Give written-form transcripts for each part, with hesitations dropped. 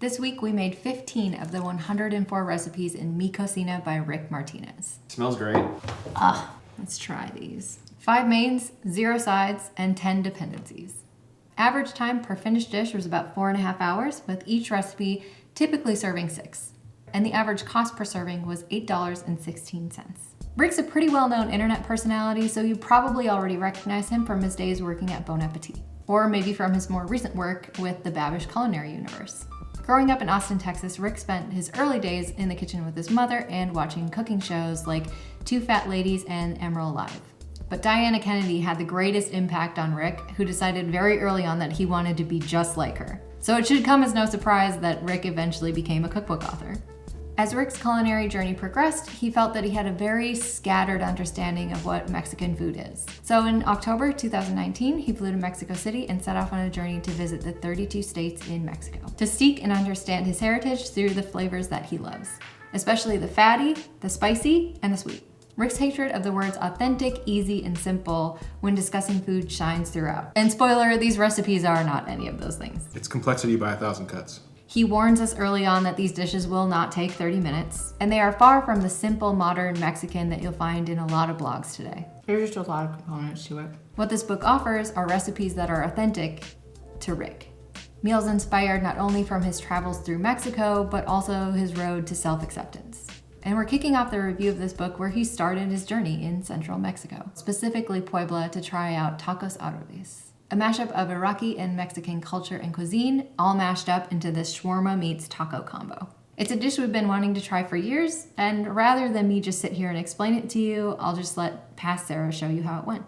This week we made 15 of the 104 recipes in Mi Cocina by Rick Martinez. Smells great. Let's try these. 5 mains, 0 sides, and 10 dependencies. Average time per finished dish was about 4.5 hours, with each recipe typically serving 6. And the average cost per serving was $8.16. Rick's a pretty well-known internet personality, so you probably already recognize him from his days working at Bon Appetit, or maybe from his more recent work with the Babish culinary universe. Growing up in Austin, Texas, Rick spent his early days in the kitchen with his mother and watching cooking shows like Two Fat Ladies and Emerald Live. But Diana Kennedy had the greatest impact on Rick, who decided very early on that he wanted to be just like her. So it should come as no surprise that Rick eventually became a cookbook author. As Rick's culinary journey progressed, he felt that he had a very scattered understanding of what Mexican food is. So in October 2019, he flew to Mexico City and set off on a journey to visit the 32 states in Mexico, to seek and understand his heritage through the flavors that he loves, especially the fatty, the spicy, and the sweet. Rick's hatred of the words authentic, easy, and simple when discussing food shines throughout. And spoiler, these recipes are not any of those things. It's complexity by 1,000 cuts. He warns us early on that these dishes will not take 30 minutes, and they are far from the simple modern Mexican that you'll find in a lot of blogs today. There's just a lot of components to it. What this book offers are recipes that are authentic to Rick. Meals inspired not only from his travels through Mexico, but also his road to self-acceptance. And we're kicking off the review of this book where he started his journey in central Mexico, specifically Puebla, to try out tacos árabes, a mashup of Iraqi and Mexican culture and cuisine, all mashed up into this shawarma meets taco combo. It's a dish we've been wanting to try for years, and rather than me just sit here and explain it to you, I'll just let past Sarah show you how it went.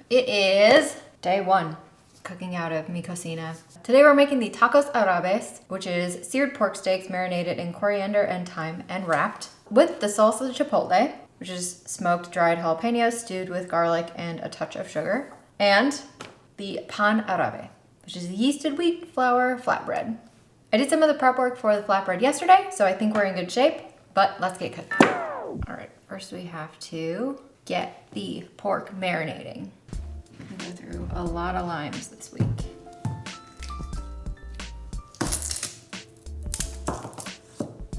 It is day 1, cooking out of Mi Cocina. Today we're making the tacos árabes, which is seared pork steaks marinated in coriander and thyme and wrapped, with the salsa chipotle, which is smoked dried jalapenos stewed with garlic and a touch of sugar, and the pan árabe, which is yeasted wheat flour flatbread. I did some of the prep work for the flatbread yesterday, so I think we're in good shape, but let's get cooking. All right, first we have to get the pork marinating. I'm gonna go through a lot of limes this week.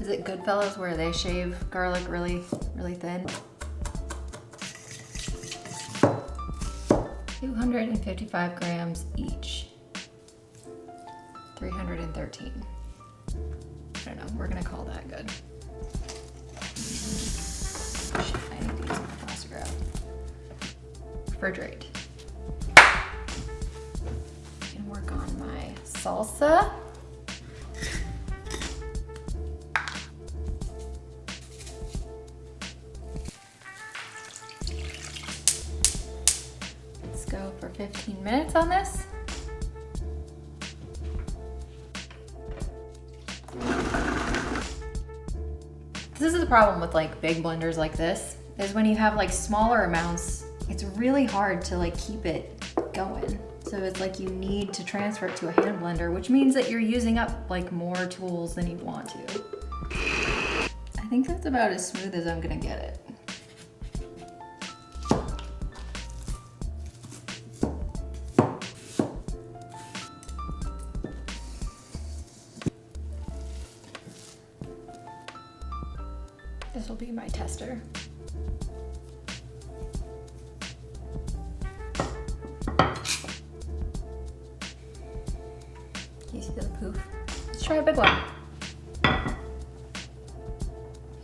Is it Goodfellas where they shave garlic really, really thin? 255 grams each. 313. I don't know, we're gonna call that good. Shit, I need to use my plastic wrap. Refrigerate. And work on my salsa. Go for 15 minutes on this. This is the problem with like big blenders like this, is when you have like smaller amounts, it's really hard to like keep it going. So it's like you need to transfer it to a hand blender, which means that you're using up like more tools than you want to. I think that's about as smooth as I'm gonna get it. This will be my tester. Can you see the poof? Let's try a big one.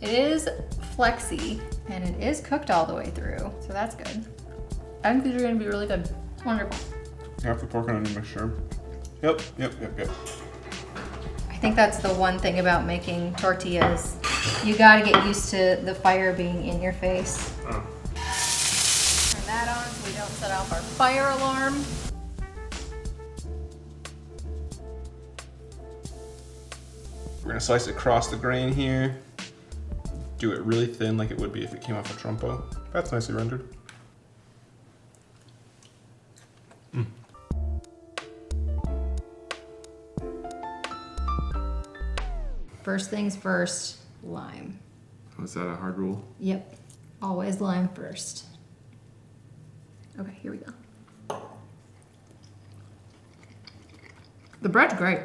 It is flexy and it is cooked all the way through, so that's good. I think these are gonna be really good. Wonderful. You have the pork and onion mixture. Yep. I think that's the one thing about making tortillas. You gotta get used to the fire being in your face. Turn that on so we don't set off our fire alarm. We're gonna slice it across the grain here. Do it really thin like it would be if it came off a trompo. That's nicely rendered. First things first, lime. Was that a hard rule? Yep, always lime first. Okay, here we go. The bread's great.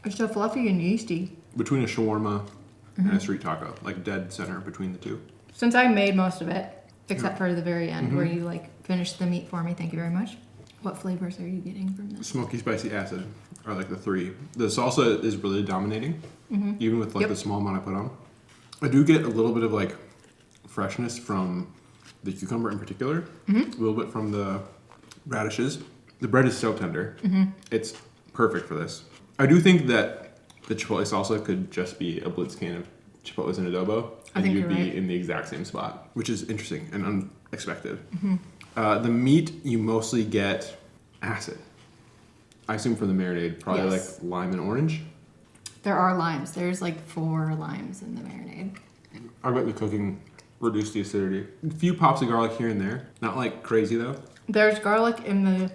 It's so fluffy and yeasty. between a shawarma and a street taco, like dead center between the two. Since I made most of it, except for the very end where you like finished the meat for me, thank you very much. What flavors are you getting from this? Smoky, spicy, acid are like the three. The salsa is really dominating, even with like the small amount I put on. I do get a little bit of like freshness from the cucumber in particular, a little bit from the radishes. The bread is so tender. It's perfect for this. I do think that the chipotle salsa could just be a blitz can of chipotles and adobo, and you'd be in the exact same spot, which is interesting and unexpected. The meat, you mostly get acid. I assume from the marinade, probably like lime and orange. There are limes. There's like 4 limes in the marinade. I bet the cooking reduced the acidity. A few pops of garlic here and there. Not like crazy though. There's garlic in the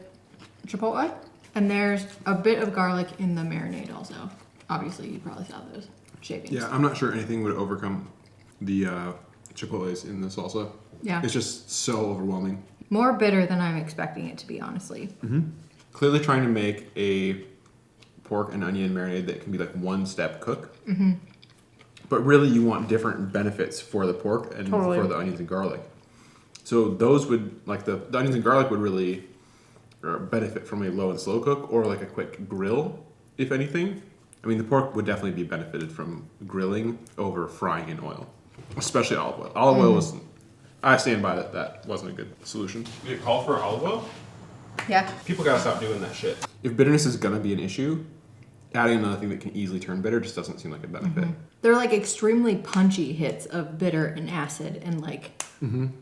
chipotle, and there's a bit of garlic in the marinade also. Obviously, you probably saw those shavings. Yeah, I'm not sure anything would overcome the chipotles in the salsa. Yeah. It's just so overwhelming. More bitter than I'm expecting it to be, honestly. Clearly trying to make a pork and onion marinade that can be like one step cook. But really you want different benefits for the pork and for the onions and garlic. So those would, like the onions and garlic would really benefit from a low and slow cook or like a quick grill, if anything. I mean, the pork would definitely be benefited from grilling over frying in oil, especially olive oil. Olive oil was, I stand by that, that wasn't a good solution. Did it call for olive oil? Yeah. People gotta stop doing that shit. If bitterness is gonna be an issue, adding another thing that can easily turn bitter just doesn't seem like a benefit. They're like extremely punchy hits of bitter and acid, and like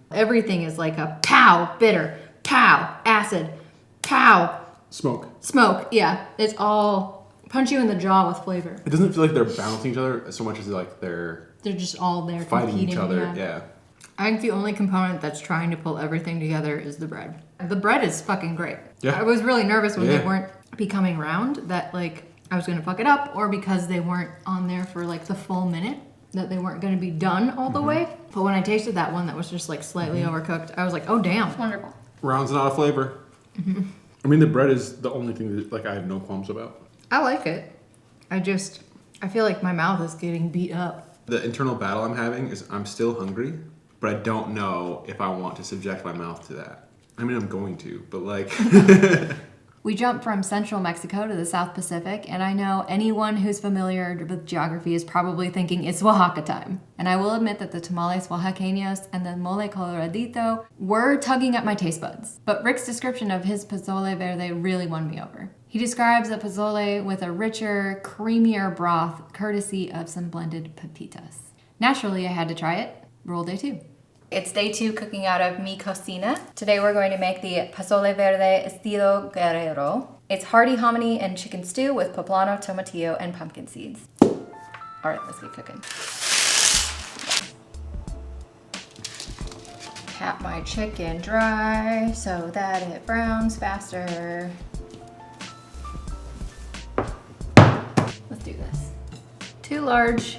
everything is like a pow, bitter, pow, acid, pow, Smoke. smoke. Yeah, it's all punch you in the jaw with flavor. It doesn't feel like they're balancing each other so much as like they're just all there fighting competing, each other. Yeah. I think the only component that's trying to pull everything together is the bread. The bread is fucking great. Yeah. I was really nervous when they weren't becoming round that like I was gonna fuck it up, or because they weren't on there for like the full minute, that they weren't gonna be done all the way. But when I tasted that one that was just like slightly overcooked, I was like, oh damn. Wonderful. Rounds out of flavor. I mean, the bread is the only thing that like I have no qualms about. I like it. I feel like my mouth is getting beat up. The internal battle I'm having is I'm still hungry, but I don't know if I want to subject my mouth to that. I mean, I'm going to, but like... We jump from central Mexico to the South Pacific, and I know anyone who's familiar with geography is probably thinking it's Oaxaca time. And I will admit that the tamales oaxaqueños and the mole coloradito were tugging at my taste buds. But Rick's description of his pozole verde really won me over. He describes a pozole with a richer, creamier broth, courtesy of some blended pepitas. Naturally, I had to try it. Roll day 2. It's day 2 cooking out of Mi Cocina. Today we're going to make the pozole verde estilo guerrero. It's hearty hominy and chicken stew with poblano, tomatillo, and pumpkin seeds. All right, let's get cooking. Pat my chicken dry so that it browns faster. Let's do this. 2 large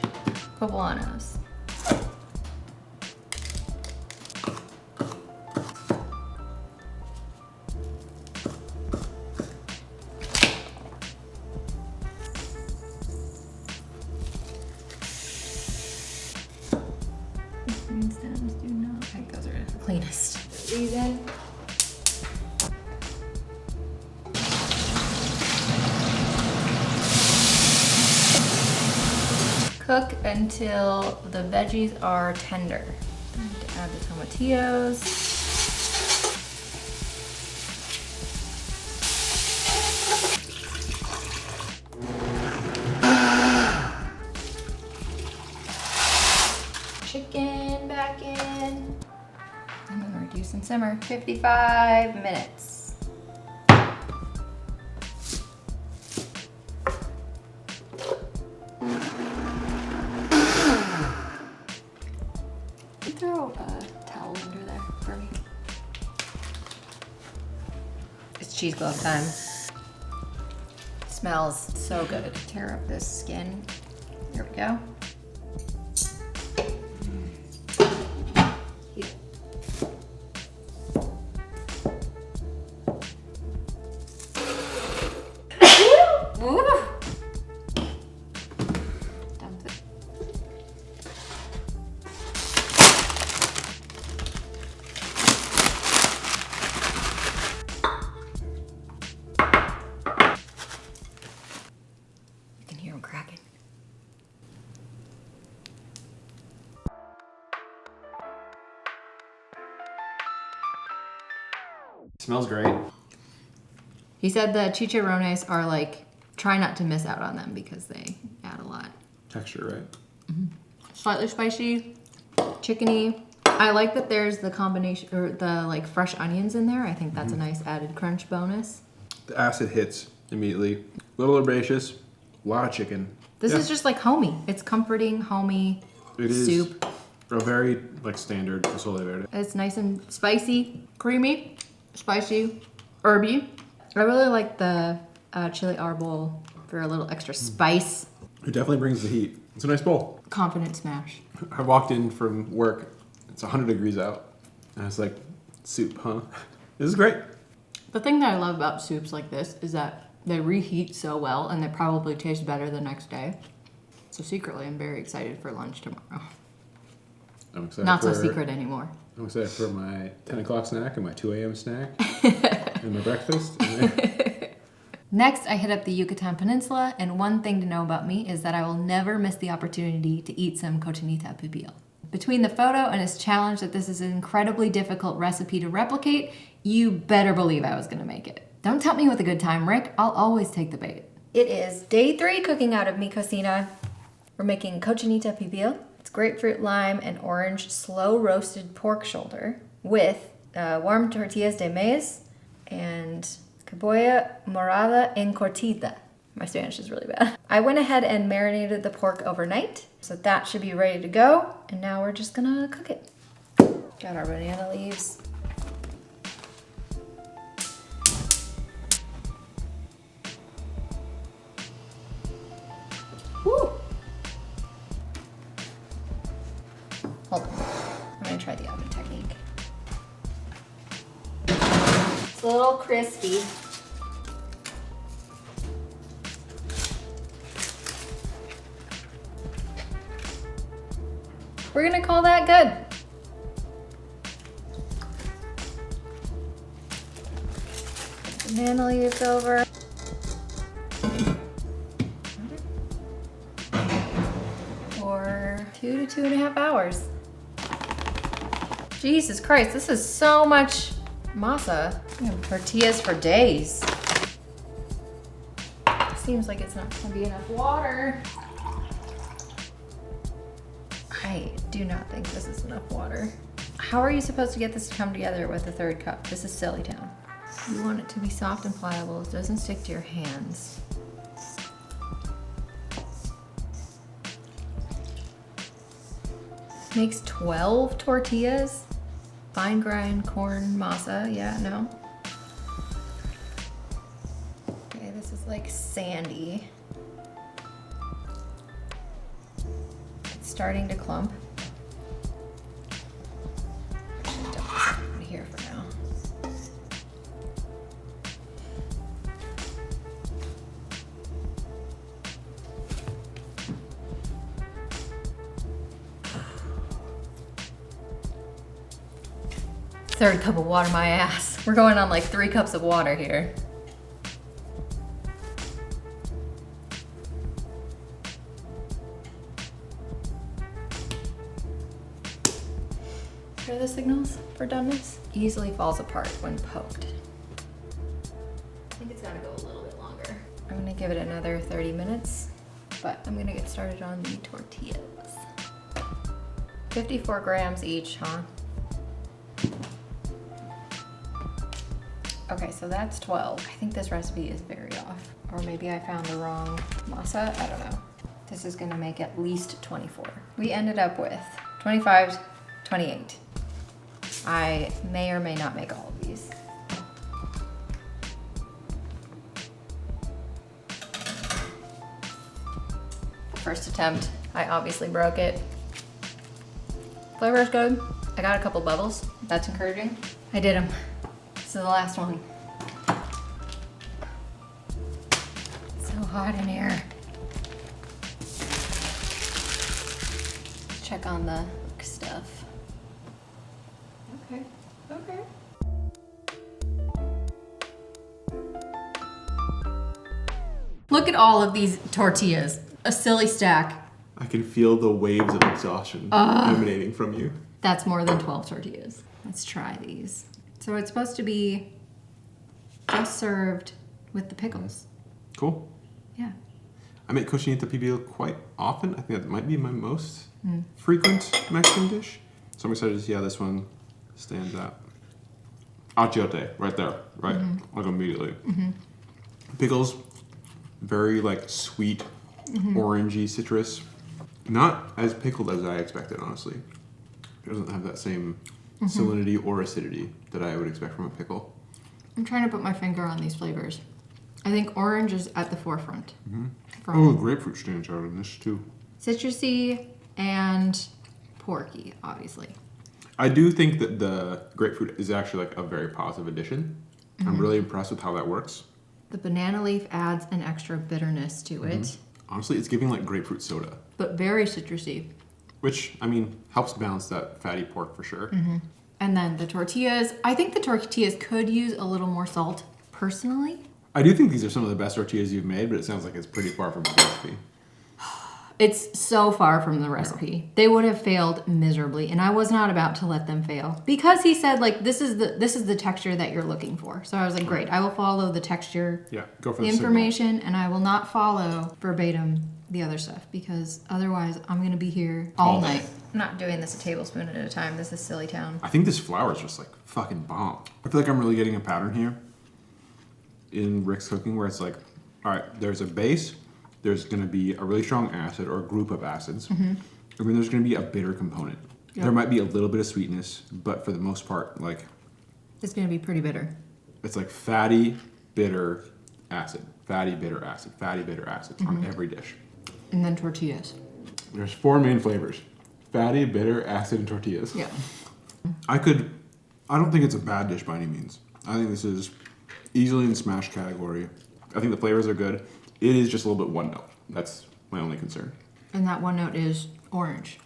poblanos. I think those are the cleanest. These in. Cook until the veggies are tender. I'm going to add the tomatillos. Chicken back in. I'm gonna reduce and simmer. 55 minutes. Throw a towel under there for me. It's cheesecloth time. Smells so good. Tear up this skin. Here we go. Smells great. He said the chicharrones are like, try not to miss out on them because they add a lot. Texture, right? Slightly spicy, chickeny. I like that there's the combination, or the like fresh onions in there. I think that's a nice added crunch bonus. The acid hits immediately. Little herbaceous, a lot of chicken. This is just like homey. It's comforting, homey soup. A very like standard pozole verde. It's nice and spicy, creamy, spicy, herby. I really like the chili arbol for a little extra spice. It definitely brings the heat. It's a nice bowl. Confident smash. I walked in from work. It's 100 degrees out. And I was like, soup, huh? This is great. The thing that I love about soups like this is that they reheat so well and they probably taste better the next day. So secretly, I'm very excited for lunch tomorrow. I'm excited Not so secret anymore. I'm excited for my 10 o'clock snack and my 2 a.m. snack and my breakfast. Next, I hit up the Yucatan Peninsula, and one thing to know about me is that I will never miss the opportunity to eat some cochinita pibil. Between the photo and his challenge that this is an incredibly difficult recipe to replicate, you better believe I was gonna make it. Don't tempt me with a good time, Rick. I'll always take the bait. It is day 3 cooking out of Mi Cocina. We're making cochinita pibil. It's grapefruit, lime, and orange slow roasted pork shoulder with warm tortillas de maíz and cebolla morada encurtida. My Spanish is really bad. I went ahead and marinated the pork overnight, so that should be ready to go. And now we're just gonna cook it. Got our banana leaves. Woo! Hold on, I'm gonna try the oven technique. It's a little crispy. We're gonna call that good. Banana leaves over. For 2 to 2.5 hours. Jesus Christ, this is so much masa. We have tortillas for days. Seems like it's not gonna be enough water. I do not think this is enough water. How are you supposed to get this to come together with a 1/3 cup? This is silly town. You want it to be soft and pliable. It doesn't stick to your hands. Makes 12 tortillas. Fine grind corn masa. Yeah, no. Okay, this is like sandy. It's starting to clump. Actually, dump this over here for now. Third cup of water, my ass. We're going on like 3 cups of water here. What are the signals for doneness? Easily falls apart when poked. I think it's gotta go a little bit longer. I'm gonna give it another 30 minutes, but I'm gonna get started on the tortillas. 54 grams each, huh? Okay, so that's 12. I think this recipe is very off. Or maybe I found the wrong masa, I don't know. This is gonna make at least 24. We ended up with 25, 28. I may or may not make all of these. First attempt, I obviously broke it. Flavor is good. I got a couple bubbles, that's encouraging. I did them. This is the last one. It's so hot in here. Let's check on the stuff. Okay, okay. Look at all of these tortillas. A silly stack. I can feel the waves of exhaustion emanating from you. That's more than 12 tortillas. Let's try these. So it's supposed to be just served with the pickles. Cool. Yeah. I make cochinita pibil quite often. I think that might be my most frequent Mexican dish. So I'm excited to see how this one stands out. Achiote, right there, right? Like immediately. Pickles, very like sweet, orangey citrus. Not as pickled as I expected, honestly. It doesn't have that same salinity or acidity that I would expect from a pickle. I'm trying to put my finger on these flavors. I think orange is at the forefront. Oh, grapefruit stands out in this too. Citrusy and porky, obviously. I do think that the grapefruit is actually like a very positive addition. I'm really impressed with how that works. The banana leaf adds an extra bitterness to it, Honestly, it's giving like grapefruit soda, But very citrusy. which, I mean, helps balance that fatty pork for sure. and then the tortillas. I think the tortillas could use a little more salt, personally. I do think these are some of the best tortillas you've made, but it sounds like it's pretty far from the recipe. It's so far from the recipe. They would have failed miserably, and I was not about to let them fail because he said like this is the texture that you're looking for. So I was like, great, I will follow the texture, Yeah, go for the the information, and I will not follow verbatim the other stuff because otherwise I'm gonna be here all All day. night. I'm not doing this a tablespoon at a time. This is silly town. I think this flour is just like fucking bomb. I feel like I'm really getting a pattern here in Rick's cooking where it's like, all right, there's a base, there's going to be a really strong acid or a group of acids, and then there's going to be a bitter component. Yep. There might be a little bit of sweetness, but for the most part, like It's gonna be pretty bitter. it's like fatty, bitter acid, fatty, bitter acid, fatty, bitter acids on every dish. And then tortillas. There's 4 main flavors: fatty, bitter, acid, and tortillas. Yeah. I don't think it's a bad dish by any means. I think this is easily in the smash category. I think the flavors are good. It is just a little bit one note. That's my only concern. And that one note is orange.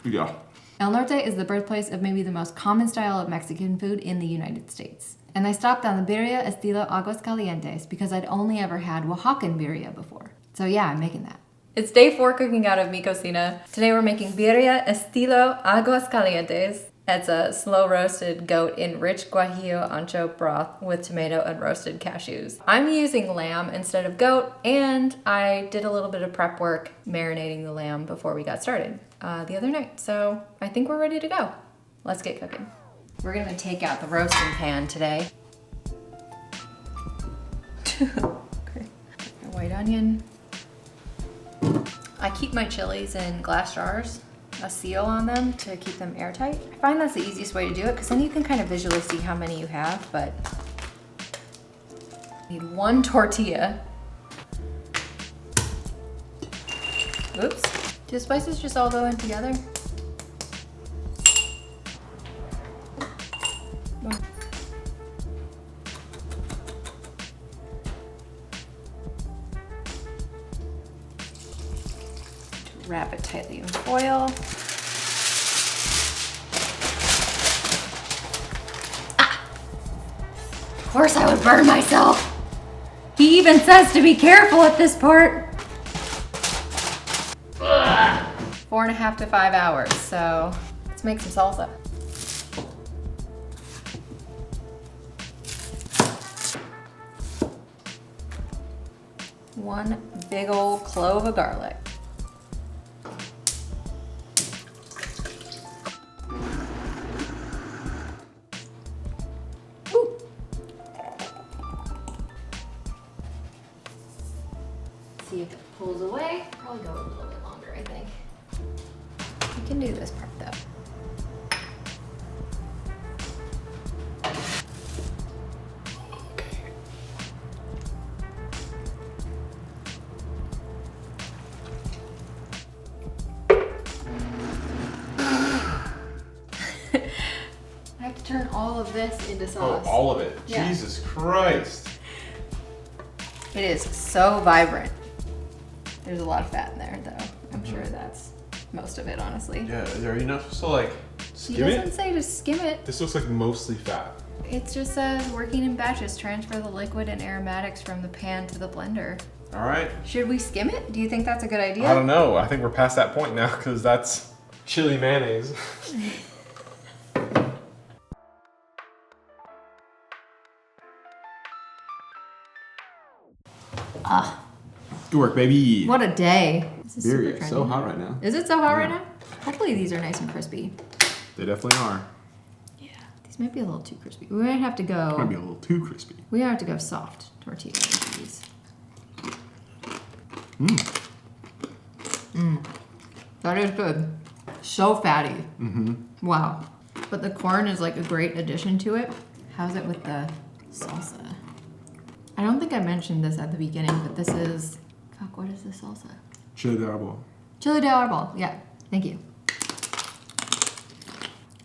Yeah. El Norte is the birthplace of maybe the most common style of Mexican food in the United States. And I stopped on the birria estilo Aguascalientes because I'd only ever had Oaxacan birria before. So yeah, I'm making that. It's day 4 cooking out of Mi Cocina. Today we're making birria estilo Aguascalientes. It's a slow roasted goat in rich guajillo ancho broth with tomato and roasted cashews. I'm using lamb instead of goat, and I did a little bit of prep work marinating the lamb before we got started the other night. So I think we're ready to go. Let's get cooking. We're gonna take out the roasting pan today. Okay. A white onion. I keep my chilies in glass jars, a seal on them to keep them airtight. I find that's the easiest way to do it because then you can kind of visually see how many you have, but need 1 tortilla. Oops. Do the spices just all go in together? Wrap it tightly in foil. Of course I would burn myself. He even says to be careful at this part. 4.5 to 5 hours, so let's make some salsa. One big old clove of garlic. See if it pulls away. Probably go a little bit longer, I think. We can do this part though. I have to turn all of this into sauce. all of it. Yeah. Jesus Christ. It is so vibrant. There's a lot of fat in there, though. I'm sure that's most of it, honestly. Yeah, are you not supposed to like He skim doesn't it? say to skim it. This looks like mostly fat. It just says working in batches, transfer the liquid and aromatics from the pan to the blender. All right. Should we skim it? Do you think that's a good idea? I don't know. I think we're past that point now because that's chili mayonnaise. Good work, baby. What a day. This is Birria, super so trendy. hot right now. Is it so hot right Yeah. now? Hopefully these are nice and crispy. They definitely are. Yeah, these might be a little too crispy. We might have to go. Might be a little too crispy. We have to go soft tortilla with these. That is good. So fatty. Wow. But the corn is like a great addition to it. How's it with the salsa? I don't think I mentioned this at the beginning, but this is... Fuck, what is this salsa? Chile de árbol. Chile de árbol. Yeah, thank you.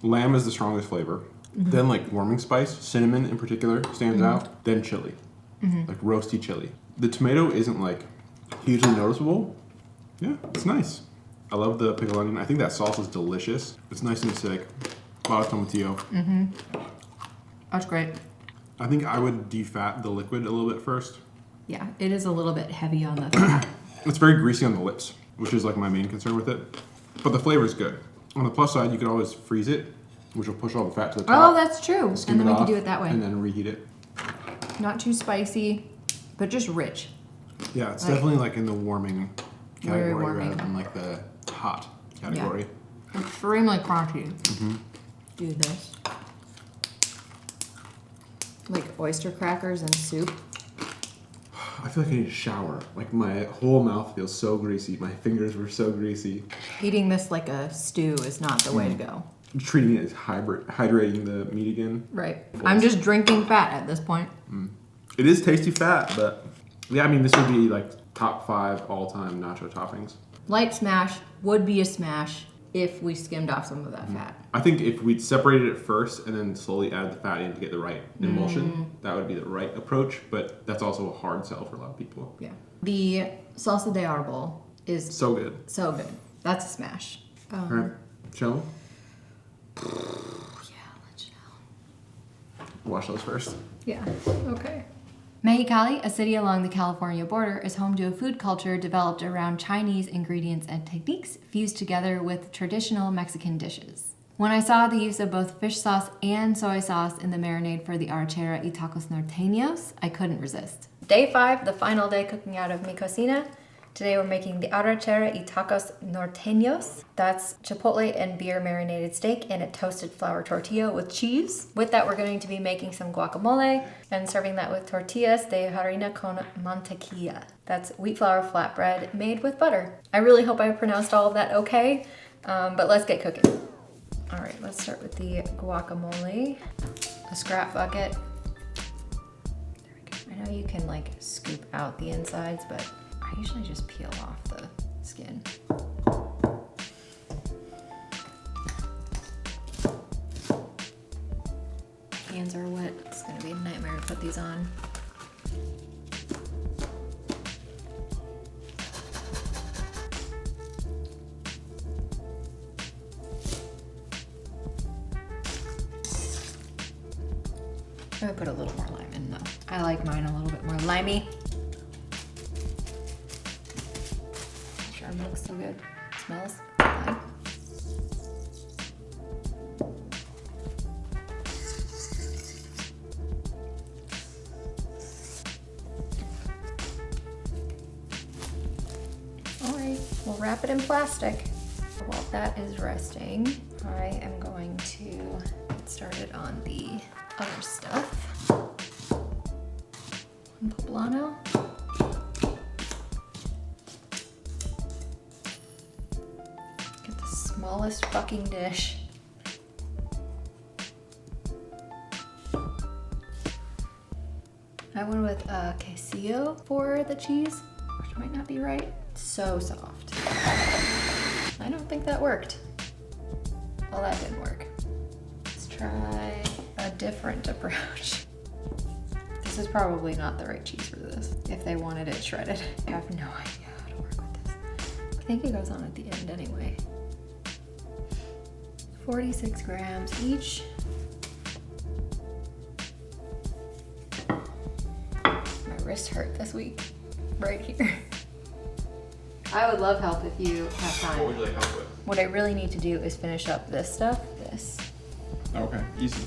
Lamb is the strongest flavor. Then like warming spice, cinnamon in particular stands out. Then chili, like roasty chili. The tomato isn't like hugely noticeable. Yeah, it's nice. I love the pickled onion. I think that sauce is delicious. It's nice and thick. A lot of tomatillo. That's great. I think I would defat the liquid a little bit first. Yeah, it is a little bit heavy on the fat. It's very greasy on the lips, which is like my main concern with it. But the flavor is good. On the plus side, you could always freeze it, which will push all the fat to the top. Oh, that's true. Skim And then we off, can do it that way. And then reheat it. Not too spicy, but just rich. Yeah, it's Like- definitely like in the warming Very category warming. rather than like the hot category. Extremely crunchy. Do this. Like oyster crackers and soup. I feel like I need a shower. Like my whole mouth feels so greasy. My fingers were so greasy. Eating this like a stew is not the way to go. Treating it as hydrating the meat again. Right. I'm just drinking fat at this point. It is tasty fat, but yeah, I mean this would be like top 5 all-time nacho toppings. Light smash would be a smash if we skimmed off some of that fat. I think if we'd separated it first and then slowly added the fat in to get the right emulsion, that would be the right approach. But that's also a hard sell for a lot of people. Yeah. The salsa de árbol is So good. so good. That's a smash. All right, shall we? Yeah, let's show. Wash those first. Yeah. Okay. Mexicali, a city along the California border, is home to a food culture developed around Chinese ingredients and techniques fused together with traditional Mexican dishes. When I saw the use of both fish sauce and soy sauce in the marinade for the arrachera y tacos norteños, I couldn't resist. Day 5, the final day cooking out of Mi Cocina. Today we're making the arrachera y tacos norteños. That's chipotle and beer marinated steak in a toasted flour tortilla with cheese. With that, we're going to be making some guacamole and serving that with tortillas de harina con mantequilla. That's wheat flour flatbread made with butter. I really hope I pronounced all of that okay, but let's get cooking. All right, let's start with the guacamole. A scrap bucket. There we go. I know you can like scoop out the insides, but I usually just peel off the skin. Hands are wet. It's gonna be a nightmare to put these on. I'm gonna put a little more lime in though. I like mine a little bit more limey. Sure, it looks so good. Smells fine. Alright, we'll wrap it in plastic. While that is resting, I am going to get started on the other stuff. One poblano. Get the smallest fucking dish. I went with quesillo for the cheese, which might not be right. It's so soft. I don't think that worked. Well, that didn't work. Let's try a different approach. This is probably not the right cheese for this, if they wanted it shredded. I have no idea how to work with this. I think it goes on at the end anyway. 46 grams each. My wrist hurt this week, right here. I would love help if you have time. What would you like help with? What I really need to do is finish up this stuff. This. Okay, easy.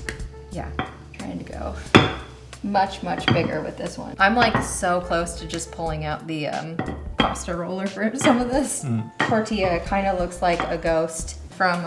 Yeah, trying to go much, much bigger with this one. I'm like so close to just pulling out the pasta roller for some of this. Tortilla kind of looks like a ghost from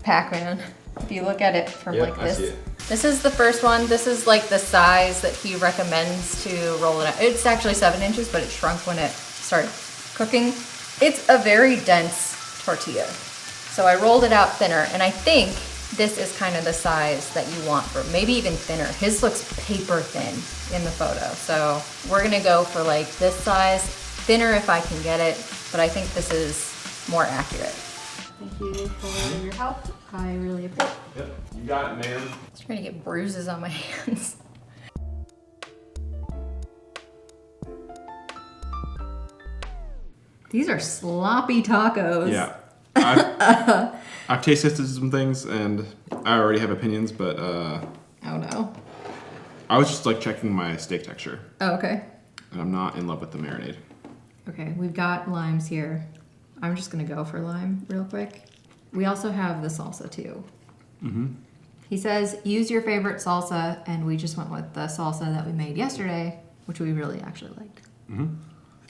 Pac-Man. If you look at it from like I this. see it. This is the first one. This is like the size that he recommends to roll it out. It's actually 7 inches, but it shrunk when it started cooking. It's a very dense tortilla. So I rolled it out thinner, and I think this is kind of the size that you want for, maybe even thinner. His looks paper thin in the photo. So we're gonna go for like this size, thinner if I can get it, but I think this is more accurate. Thank you for your help. I really appreciate it. Yep, you got it, man. I was trying to get bruises on my hands. These are sloppy tacos. Yeah. I've tasted some things and I already have opinions, but Oh no. I was just like checking my steak texture Oh, okay. and I'm not in love with the marinade. Okay, we've got limes here. I'm just gonna go for lime real quick. We also have the salsa too. He says, use your favorite salsa, and we just went with the salsa that we made yesterday, which we really actually liked.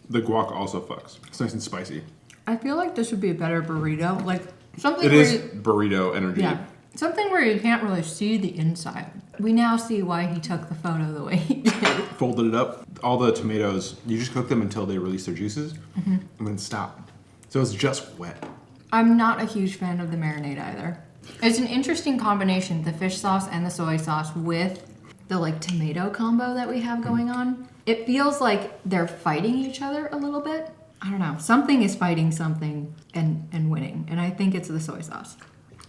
The guac also fucks. It's nice and spicy. I feel like this would be a better burrito. Like something It where is you, burrito energy. yeah, something where you can't really see the inside. We now see why he took the photo the way he did. Folded it up. All the tomatoes, you just cook them until they release their juices and then stop. So it's just wet. I'm not a huge fan of the marinade either. It's an interesting combination, the fish sauce and the soy sauce with the like tomato combo that we have going on. It feels like they're fighting each other a little bit. I don't know. Something is fighting something and winning. And I think it's the soy sauce.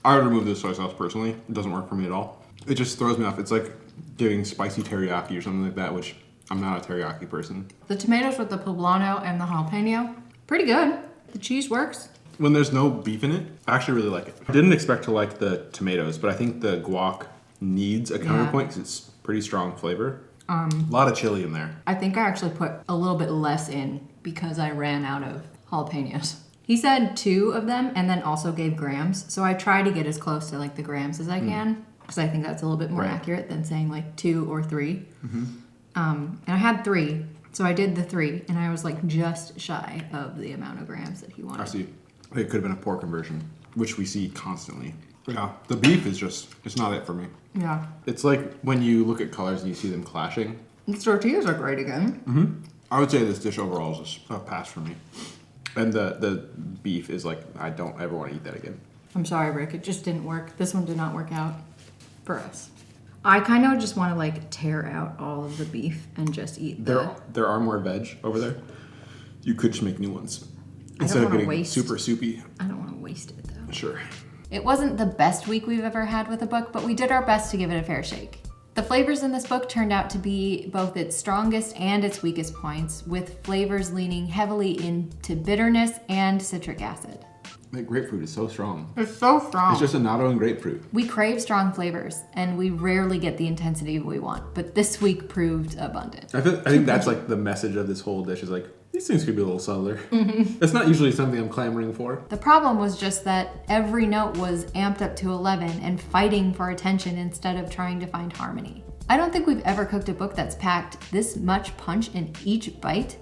I would remove the soy sauce personally. It doesn't work for me at all. It just throws me off. It's like giving spicy teriyaki or something like that, which I'm not a teriyaki person. The tomatoes with the poblano and the jalapeno, pretty good. The cheese works. When there's no beef in it, I actually really like it. I didn't expect to like the tomatoes, but I think the guac needs a counterpoint because it's pretty strong flavor. A lot of chili in there. I think I actually put a little bit less in because I ran out of jalapenos. He said 2 of them and then also gave grams. So I try to get as close to like the grams as I can because I think that's a little bit more accurate than saying like 2 or 3. And I had 3. So I did the 3 and I was like just shy of the amount of grams that he wanted. I see. It could have been a poor conversion, which we see constantly. Yeah, the beef is just, it's not it for me. Yeah. It's like when you look at colors and you see them clashing. The tortillas are great again. I would say this dish overall is just a pass for me. And the beef is like, I don't ever want to eat that again. I'm sorry, Rick. It just didn't work. This one did not work out for us. I kind of just want to like tear out all of the beef and just eat the... There are more veg over there. You could just make new ones. I Instead don't of wanna getting waste. super soupy. I don't want to waste it though. Sure. It wasn't the best week we've ever had with a book, but we did our best to give it a fair shake. The flavors in this book turned out to be both its strongest and its weakest points, with flavors leaning heavily into bitterness and citric acid. That grapefruit is so strong. It's so strong. It's just a natto and grapefruit. We crave strong flavors, and we rarely get the intensity we want, but this week proved abundant. I think that's like the message of this whole dish is like, these things could be a little subtler. That's not usually something I'm clamoring for. The problem was just that every note was amped up to 11 and fighting for attention instead of trying to find harmony. I don't think we've ever cooked a book that's packed this much punch in each bite,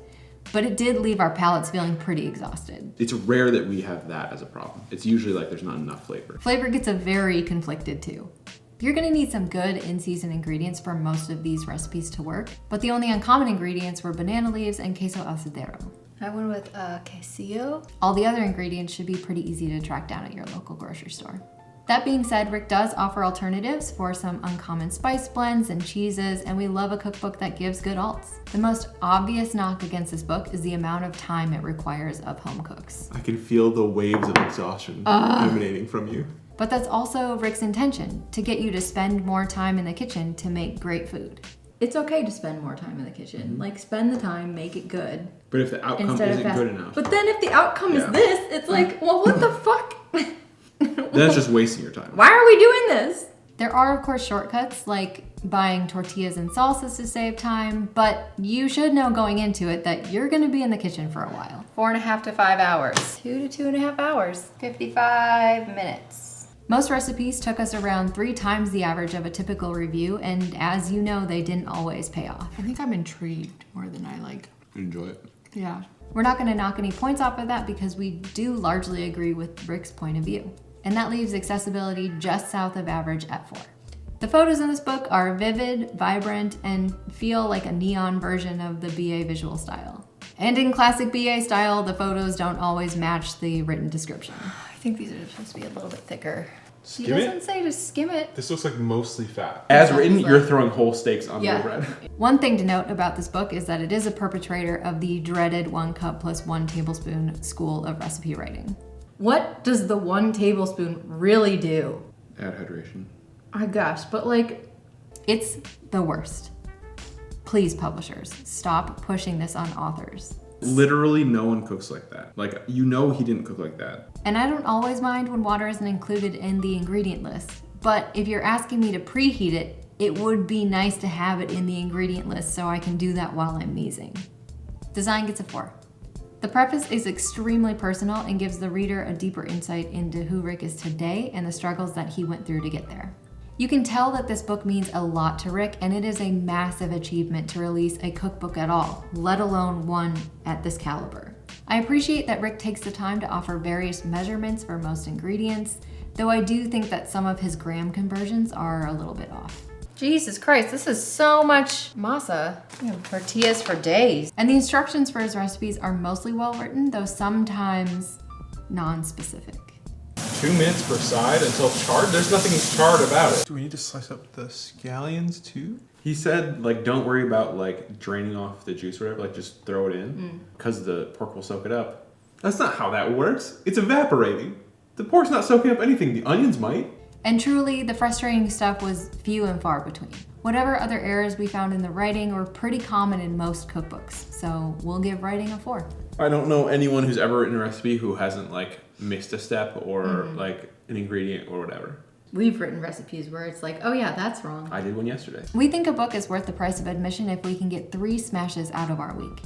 but it did leave our palates feeling pretty exhausted. It's rare that we have that as a problem. It's usually like there's not enough flavor. Flavor gets a very conflicted too. You're gonna need some good in-season ingredients for most of these recipes to work, but the only uncommon ingredients were banana leaves and queso asadero. I went with quesillo. All the other ingredients should be pretty easy to track down at your local grocery store. That being said, Rick does offer alternatives for some uncommon spice blends and cheeses, and we love a cookbook that gives good alts. The most obvious knock against this book is the amount of time it requires of home cooks. I can feel the waves of exhaustion emanating from you. But that's also Rick's intention, to get you to spend more time in the kitchen to make great food. It's okay to spend more time in the kitchen. Like, spend the time, make it good. But if the outcome Instead of isn't good enough, But then if the outcome is this, it's like, well, what the fuck? that's just wasting your time. Why are we doing this? There are, of course, shortcuts, like buying tortillas and salsas to save time, but you should know going into it that you're gonna be in the kitchen for a while. 4.5 to 5 hours. 2 to 2.5 hours. 55 minutes. Most recipes took us around 3 times the average of a typical review, and as you know, they didn't always pay off. I think I'm intrigued more than I like. Enjoy it. Yeah. We're not going to knock any points off of that because we do largely agree with Rick's point of view. And that leaves accessibility just south of average at 4. The photos in this book are vivid, vibrant, and feel like a neon version of the BA visual style. And in classic BA style, the photos don't always match the written description. I think these are supposed to be a little bit thicker. She Skim doesn't it? say to skim it. This looks like mostly fat. As written, you're throwing whole steaks on the bread. One thing to note about this book is that it is a perpetrator of the dreaded 1 cup plus 1 tablespoon school of recipe writing. What does the 1 tablespoon really do? Add hydration. I guess, but like, It's the worst. Please, publishers, stop pushing this on authors. Literally no one cooks like that. Like, you know he didn't cook like that. And I don't always mind when water isn't included in the ingredient list, but if you're asking me to preheat it, it would be nice to have it in the ingredient list so I can do that while I'm measing. Design gets a 4. The preface is extremely personal and gives the reader a deeper insight into who Rick is today and the struggles that he went through to get there. You can tell that this book means a lot to Rick, and it is a massive achievement to release a cookbook at all, let alone one at this caliber. I appreciate that Rick takes the time to offer various measurements for most ingredients, though I do think that some of his gram conversions are a little bit off. Jesus Christ, this is so much masa. We have tortillas for days. And the instructions for his recipes are mostly well written, though sometimes non-specific. 2 minutes per side until charred? There's nothing charred about it. Do we need to slice up the scallions too? He said, like, don't worry about, like, draining off the juice or whatever. Like, just throw it in because the pork will soak it up. That's not how that works. It's evaporating. The pork's not soaking up anything. The onions might. And truly, the frustrating stuff was few and far between. Whatever other errors we found in the writing were pretty common in most cookbooks, so we'll give writing a 4. I don't know anyone who's ever written a recipe who hasn't, like, missed a step or, like, an ingredient or whatever. We've written recipes where it's like, oh yeah, that's wrong. I did one yesterday. We think a book is worth the price of admission if we can get 3 smashes out of our week.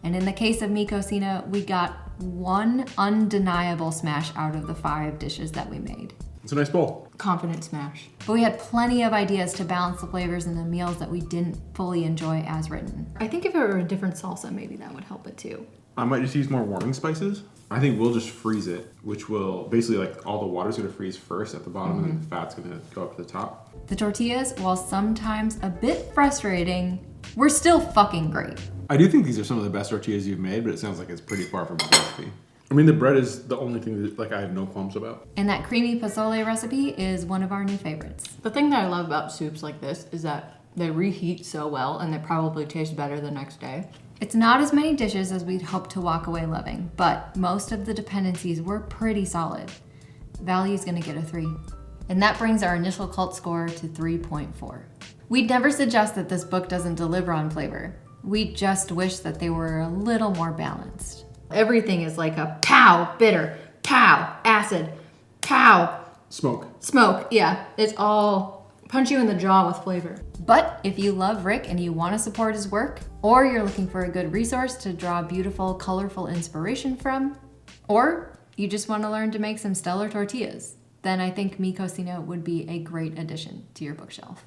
And in the case of Mi Cocina, we got 1 undeniable smash out of the 5 dishes that we made. It's a nice bowl. Confident smash. But we had plenty of ideas to balance the flavors in the meals that we didn't fully enjoy as written. I think if it were a different salsa, maybe that would help it too. I might just use more warming spices. I think we'll just freeze it, which will basically, like, all the water's gonna freeze first at the bottom and then the fat's gonna go up to the top. The tortillas, while sometimes a bit frustrating, were still fucking great. I do think these are some of the best tortillas you've made, but it sounds like it's pretty far from the recipe. I mean, the bread is the only thing that, like, I have no qualms about. And that creamy pozole recipe is one of our new favorites. The thing that I love about soups like this is that they reheat so well and they probably taste better the next day. It's not as many dishes as we'd hoped to walk away loving, but most of the dependencies were pretty solid. Value's gonna get a 3. And that brings our initial cult score to 3.4. We'd never suggest that this book doesn't deliver on flavor. We just wish that they were a little more balanced. Everything is like a pow, bitter, pow, acid, pow, Smoke. smoke. Yeah, it's all punch you in the jaw with flavor. But if you love Rick and you want to support his work, or you're looking for a good resource to draw beautiful, colorful inspiration from, or you just want to learn to make some stellar tortillas, then I think Mi Cocina would be a great addition to your bookshelf.